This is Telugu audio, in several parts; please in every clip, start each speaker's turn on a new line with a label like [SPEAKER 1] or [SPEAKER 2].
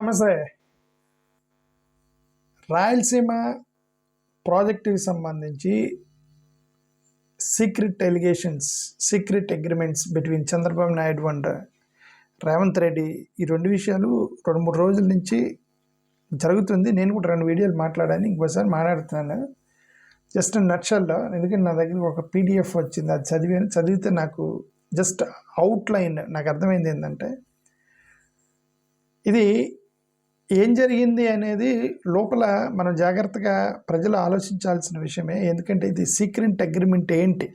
[SPEAKER 1] నమస్తే. రాయలసీమ ప్రాజెక్టుకి సంబంధించి secret agreements between Chandrababu Naidu and Revanth Reddy, ఈ రెండు విషయాలు 2-3 రోజుల నుంచి జరుగుతుంది. నేను కూడా 2 వీడియోలు మాట్లాడాను, ఇంకోసారి మాట్లాడుతున్నాను. జస్ట్ నట్షల్లో, ఎందుకంటే నా దగ్గర ఒక పీడిఎఫ్ వచ్చింది, అది చదివితే నాకు జస్ట్ అవుట్లైన్ నాకు అర్థమైంది ఏంటంటే, ఇది ఏం జరిగింది అనేది లోపల మనం జాగ్రత్తగా ప్రజలు ఆలోచించాల్సిన విషయమే. ఎందుకంటే ఇది సీక్రెట్ అగ్రిమెంట్ ఏంటి,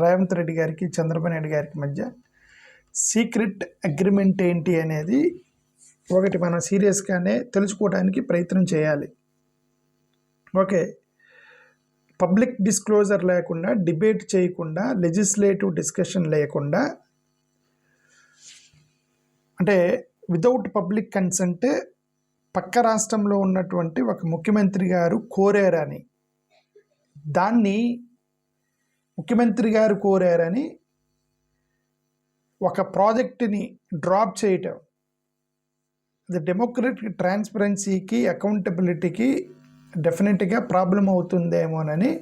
[SPEAKER 1] రేవంత్ రెడ్డి గారికి చంద్రబాబు నాయుడు గారికి మధ్య సీక్రెట్ అగ్రిమెంట్ ఏంటి అనేది ఒకటి మనం సీరియస్గానే తెలుసుకోవడానికి ప్రయత్నం చేయాలి. ఓకే, పబ్లిక్ డిస్క్లోజర్ లేకుండా, డిబేట్ చేయకుండా, లెజిస్లేటివ్ డిస్కషన్ లేకుండా, అంటే వితౌట్ పబ్లిక్ కన్సెంట్ పక్క రాష్ట్రంలో ఉన్నటువంటి ఒక ముఖ్యమంత్రి గారు కోరారని, దాన్ని ముఖ్యమంత్రి గారు కోరారని ఒక ప్రాజెక్టుని డ్రాప్ చేయటం, అది డెమోక్రటిక్ ట్రాన్స్పరెన్సీకి, అకౌంటబిలిటీకి డెఫినెట్గా ప్రాబ్లం అవుతుందేమోనని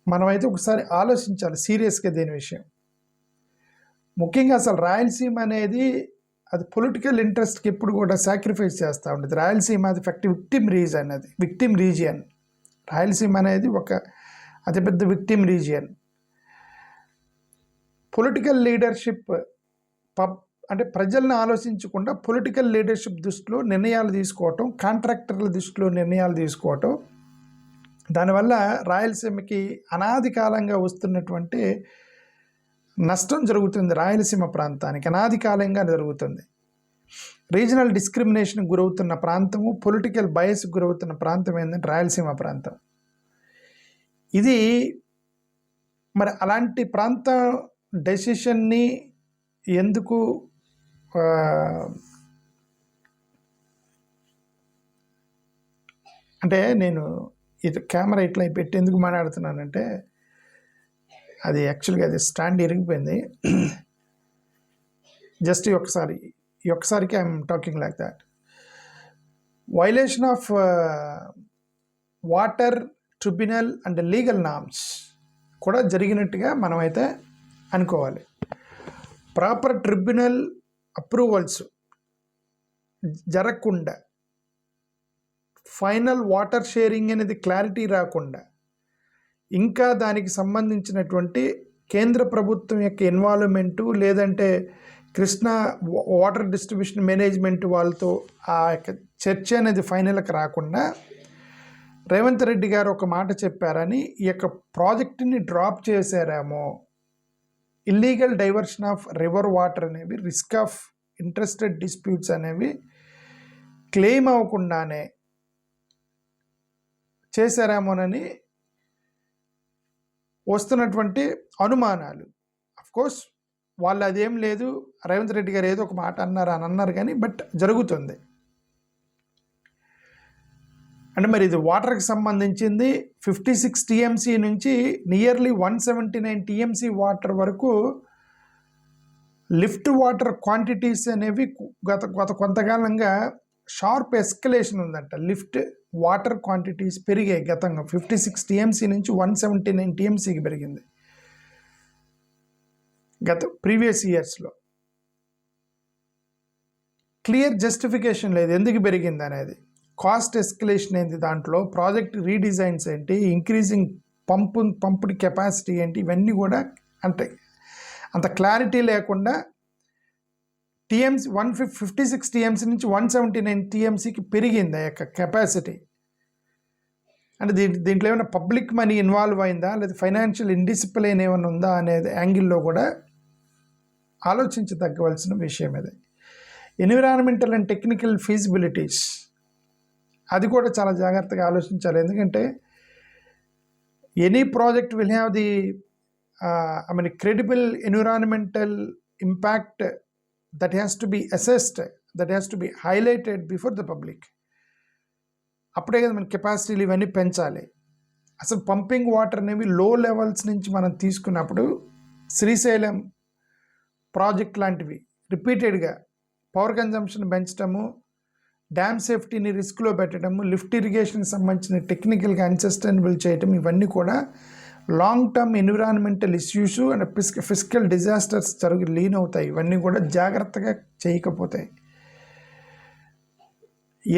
[SPEAKER 1] మనమైతే ఒకసారి ఆలోచించాలి సీరియస్గా దీని విషయం. ముఖ్యంగా అసలు రాయలసీమ అనేది అది పొలిటికల్ ఇంట్రెస్ట్కి ఎప్పుడు కూడా సాక్రిఫైస్ చేస్తూ ఉంటుంది. రాయలసీమ అది విక్టిమ్ రీజియన్. రాయలసీమ అనేది ఒక అతిపెద్ద విక్టిమ్ రీజియన్. పొలిటికల్ లీడర్షిప్ అంటే ప్రజలను ఆలోచించకుండా పొలిటికల్ లీడర్షిప్ దృష్టిలో నిర్ణయాలు తీసుకోవటం, కాంట్రాక్టర్ల దృష్టిలో నిర్ణయాలు తీసుకోవటం, దానివల్ల రాయలసీమకి అనాది కాలంగా వస్తున్నటువంటి నష్టం జరుగుతుంది. రాయలసీమ ప్రాంతానికి అనాది కాలంగా జరుగుతుంది. రీజనల్ డిస్క్రిమినేషన్కి గురవుతున్న ప్రాంతము, పొలిటికల్ బయస్కి గురవుతున్న ప్రాంతం ఏంటంటే రాయలసీమ ప్రాంతం. ఇది మరి అలాంటి ప్రాంతం డెసిషన్ని ఎందుకు అంటే నేను ఇది కెమెరా ఇట్లా పెట్టి ఎందుకు మాట్లాడుతున్నానంటే, అది యాక్చువల్గా అది స్టాండ్ ఇరిగిపోయింది. జస్ట్ ఈ ఒక్కసారికి I'm talking like that. Violation of water tribunal and legal norms కూడా జరిగినట్టుగా మనమైతే అనుకోవాలి. ప్రాపర్ ట్రిబ్యునల్ అప్రూవల్స్ జరగకుండా, ఫైనల్ వాటర్ షేరింగ్ అనేది క్లారిటీ రాకుండా, ఇంకా దానికి సంబంధించినటువంటి కేంద్ర ప్రభుత్వం యొక్క ఇన్వాల్వ్మెంటు, లేదంటే కృష్ణా వాటర్ డిస్ట్రిబ్యూషన్ మేనేజ్మెంట్ వాళ్ళతో ఆ యొక్క చర్చ అనేది ఫైనల్కి రాకుండా రేవంత్ రెడ్డి గారు ఒక మాట చెప్పారని ఈ యొక్క ప్రాజెక్టుని డ్రాప్ చేశారేమో, illegal diversion of river water అనేవి, రిస్క్ ఆఫ్ ఇంట్రెస్టెడ్ డిస్ప్యూట్స్ అనేవి క్లెయిమ్ అవ్వకుండానే చేశారేమోనని వస్తున్నటువంటి అనుమానాలు. అఫ్కోర్స్ వాళ్ళు అదేం లేదు, రేవంత్ రెడ్డి గారు ఏదో ఒక మాట అన్నారు కానీ బట్ జరుగుతుంది. అంటే మరి ఇది వాటర్కి సంబంధించింది 56 టీఎంసీ నుంచి నియర్లీ 179 టీఎంసీ వాటర్ వరకు లిఫ్ట్ వాటర్ క్వాంటిటీస్ అనేవి గత కొంతకాలంగా షార్ప్ ఎస్కలేషన్ ఉందంట. లిఫ్ట్ వాటర్ క్వాంటిటీస్ పెరిగాయి. గతంగా 56 టీఎంసీ నుంచి 179 టీఎంసీకి పెరిగింది గత ప్రీవియస్ ఇయర్స్లో. క్లియర్ జస్టిఫికేషన్ లేదు ఎందుకు పెరిగింది అనేది. కాస్ట్ ఎస్కలేషన్ ఏంటి, దాంట్లో ప్రాజెక్ట్ రీడిజైన్స్ ఏంటి, ఇంక్రీజింగ్ పంప్డ్ కెపాసిటీ ఏంటి, ఇవన్నీ కూడా అంటే అంత క్లారిటీ లేకుండా టీఎంసీ 56 టీఎంసీ నుంచి 179 టీఎంసీకి పెరిగింది ఆ యొక్క కెపాసిటీ. అంటే దీంట్లో ఏమైనా పబ్లిక్ మనీ ఇన్వాల్వ్ అయిందా, లేదా ఫైనాన్షియల్ ఇండిసిప్లిన్ ఏమైనా ఉందా అనేది యాంగిల్లో కూడా ఆలోచించదగ్గవలసిన విషయం ఇది. ఎన్విరాన్మెంటల్ అండ్ టెక్నికల్ ఫీజిబిలిటీస్, అది కూడా చాలా జాగ్రత్తగా ఆలోచించాలి. ఎందుకంటే any project will have the credible environmental impact that has to be assessed, that has to be highlighted before the public. అప్పుడే కదా మన కెపాసిటీలు ఇవన్నీ పెంచాలి. అసలు పంపింగ్ వాటర్ అనేవి లో లెవెల్స్ నుంచి మనం తీసుకున్నప్పుడు శ్రీశైలం ప్రాజెక్ట్ లాంటివి రిపీటెడ్గా పవర్ కన్జంప్షన్ పెంచడము, డ్యామ్ సేఫ్టీని రిస్క్లో పెట్టడము, లిఫ్ట్ ఇరిగేషన్కి సంబంధించిన టెక్నికల్గా అన్సస్టైనబుల్ చేయటం, ఇవన్నీ కూడా long term environmental issues and physical disasters lean అవుతాయి. ఇవన్నీ కూడా జాగ్రత్తగా చేయకపోతాయి.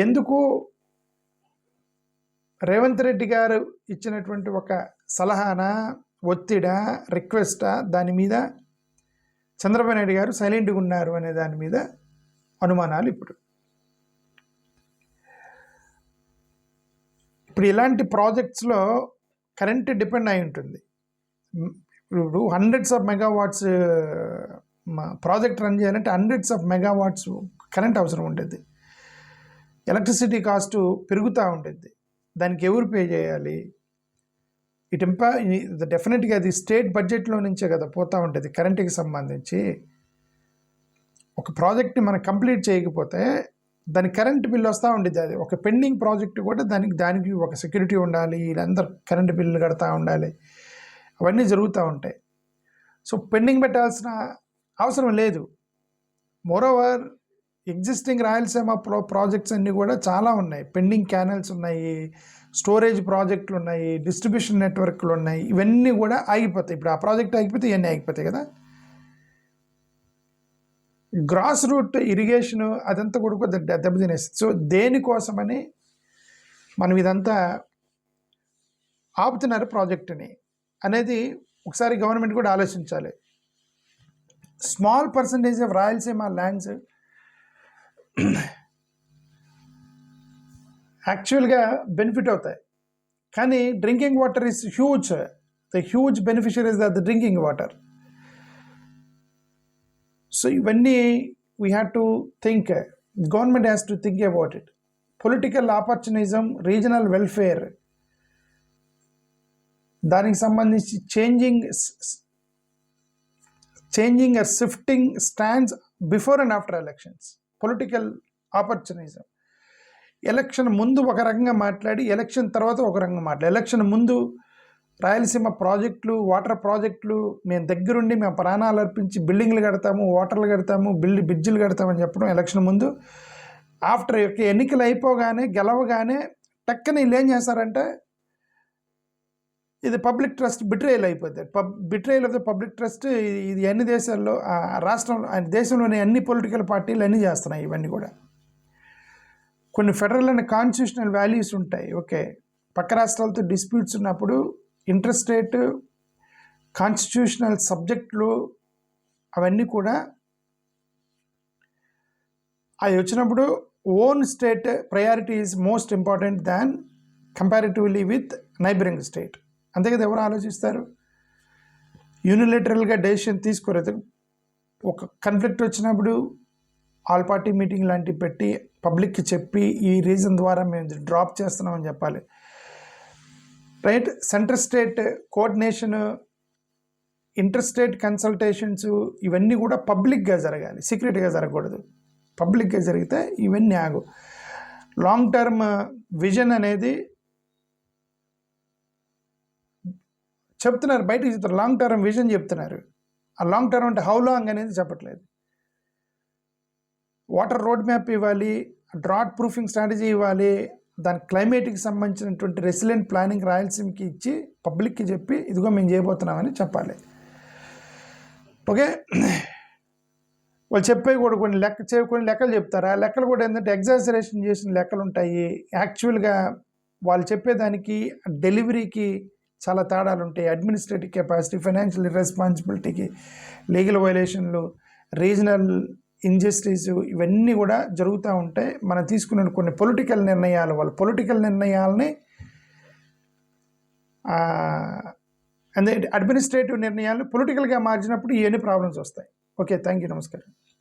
[SPEAKER 1] ఎందుకు రేవంత్ రెడ్డి గారు ఇచ్చినటువంటి ఒక సలహానా, ఒత్తిడా, రిక్వెస్టా, దాని మీద చంద్రబాబు నాయుడు గారు సైలెంట్గా ఉన్నారు అనే దాని మీద అనుమానాలు. ఇప్పుడు ఇలాంటి ప్రాజెక్ట్స్లో కరెంట్ డిపెండ్ అయి ఉంటుంది. ఇప్పుడు hundreds of megawatts project run చేయాలంటే హండ్రెడ్స్ ఆఫ్ మెగావాట్స్ కరెంట్ అవసరం ఉంటుంది. ఎలక్ట్రిసిటీ కాస్ట్ పెరుగుతూ ఉంటుంది. దానికి ఎవరు పే చేయాలి? డెఫినెట్గా అది స్టేట్ బడ్జెట్లో నుంచే కదా పోతూ ఉంటుంది. కరెంటుకి సంబంధించి ఒక ప్రాజెక్ట్ని మనం కంప్లీట్ చేయకపోతే దానికి కరెంట్ బిల్ వస్తూ ఉండేది. అది ఒక పెండింగ్ ప్రాజెక్ట్ కూడా దానికి ఒక సెక్యూరిటీ ఉండాలి, వీళ్ళందరూ కరెంటు బిల్లు కడతా ఉండాలి, అవన్నీ జరుగుతూ ఉంటాయి. సో పెండింగ్ పెట్టాల్సిన అవసరం లేదు. మోరోవర్ ఎగ్జిస్టింగ్ రాయలసీమ ప్రాజెక్ట్స్ అన్నీ కూడా చాలా ఉన్నాయి. పెండింగ్ క్యానల్స్ ఉన్నాయి, స్టోరేజ్ ప్రాజెక్టులు ఉన్నాయి, డిస్ట్రిబ్యూషన్ నెట్వర్క్లు ఉన్నాయి. ఇవన్నీ కూడా ఆగిపోతాయి. ఇప్పుడు ఆ ప్రాజెక్ట్ ఆగిపోతే ఇవన్నీ ఆగిపోతాయి కదా. గ్రాస్ రూట్ ఇరిగేషను అదంతా కూడా దెబ్బతినేస్తుంది. సో దేనికోసమని మనం ఇదంతా ఆపుతున్నారు ప్రాజెక్టుని అనేది ఒకసారి గవర్నమెంట్ కూడా ఆలోచించాలి. Small percentage of Rayalaseema lands యాక్చువల్గా బెనిఫిట్ అవుతాయి, కానీ drinking water is huge. The huge beneficiary is the drinking water. So ఇవన్నీ we have to think, government has to think about it. Political opportunism, regional welfare, దానికి సంబంధించి changing shifting stands before and after elections. Political opportunism, election ముందు ఒక రకంగా మాట్లాడి ఎలక్షన్ తర్వాత ఒక రకంగా మాట్లాడి, ఎలక్షన్ ముందు రాయలసీమ ప్రాజెక్టులు, వాటర్ ప్రాజెక్టులు మేము దగ్గరుండి మేము ప్రాణాలు అర్పించి బిల్డింగ్లు కడతాము, వాటర్లు కడతాము, బ్రిడ్జిలు కడతామని చెప్పడం ఎలక్షన్ ముందు. ఆఫ్టర్ ఎన్నికలు అయిపోగానే గెలవగానే టక్కన వీళ్ళు ఏం చేస్తారంటే ఇది పబ్లిక్ ట్రస్ట్ బిట్రేయల్ అయిపోతుంది. Betrayal of the public trust. ఇది అన్ని దేశాల్లో, దేశంలోని అన్ని పొలిటికల్ పార్టీలు అన్నీ చేస్తున్నాయి. ఇవన్నీ కూడా కొన్ని ఫెడరల్ అండ్ కాన్స్టిట్యూషనల్ వాల్యూస్ ఉంటాయి. ఓకే, పక్క రాష్ట్రాలతో డిస్ప్యూట్స్ ఉన్నప్పుడు ఇంటర్ స్టేట్ కాన్స్టిట్యూషనల్ సబ్జెక్టులు అవన్నీ కూడా అవి వచ్చినప్పుడు own state priority is most important than comparatively with neighbouring state. అంతే కదా ఎవరు ఆలోచిస్తారు? యూనిలేటరల్గా డెసిషన్ తీసుకోలేదు. ఒక కన్ఫ్లిక్ట్ వచ్చినప్పుడు ఆల్ పార్టీ మీటింగ్ లాంటివి పెట్టి పబ్లిక్కి చెప్పి ఈ రీజన్ ద్వారా మేము డ్రాప్ చేస్తున్నామని చెప్పాలి. Right? Centre state coordination, inter state consultations ఇవన్నీ కూడా పబ్లిక్గా జరగాలి, సీక్రెట్గా జరగకూడదు. పబ్లిక్గా జరిగితే ఇవన్నీ ఆగు. లాంగ్ టర్మ్ విజన్ అనేది చెప్తున్నారు, బయటకు చెప్తారు. లాంగ్ టర్మ్ విజన్ చెప్తున్నారు. ఆ లాంగ్ టర్మ్ అంటే హౌ లాంగ్ అనేది చెప్పట్లేదు. వాటర్ రోడ్ మ్యాప్ ఇవ్వాలి, డ్రాట్ ప్రూఫింగ్ స్ట్రాటజీ ఇవ్వాలి, దాని క్లైమేట్కి సంబంధించినటువంటి రెసిలెంట్ ప్లానింగ్ రాయలసీమకి ఇచ్చి పబ్లిక్కి చెప్పి ఇదిగో మేము చేయబోతున్నామని చెప్పాలి. ఓకే, వాళ్ళు చెప్పే కూడా కొన్ని లెక్కలు చెప్తారు. ఆ లెక్కలు కూడా ఏంటంటే ఎగ్జాజరేషన్ చేసిన లెక్కలు ఉంటాయి. యాక్చువల్గా వాళ్ళు చెప్పేదానికి డెలివరీకి చాలా తేడాలు ఉంటాయి. అడ్మినిస్ట్రేటివ్ కెపాసిటీ, ఫైనాన్షియల్ రెస్పాన్సిబిలిటీకి, లీగల్ వైలేషన్లు, రీజనల్ ఇంజస్టిస్ ఇవన్నీ కూడా జరుగుతూ ఉంటాయి. మనం తీసుకున్న కొన్ని పొలిటికల్ నిర్ణయాలు, వాళ్ళ పొలిటికల్ నిర్ణయాలని అడ్మినిస్ట్రేటివ్ నిర్ణయాలు పొలిటికల్గా మార్చినప్పుడు ఇవన్నీ ప్రాబ్లమ్స్ వస్తాయి. ఓకే, థ్యాంక్ యూ, నమస్కారం.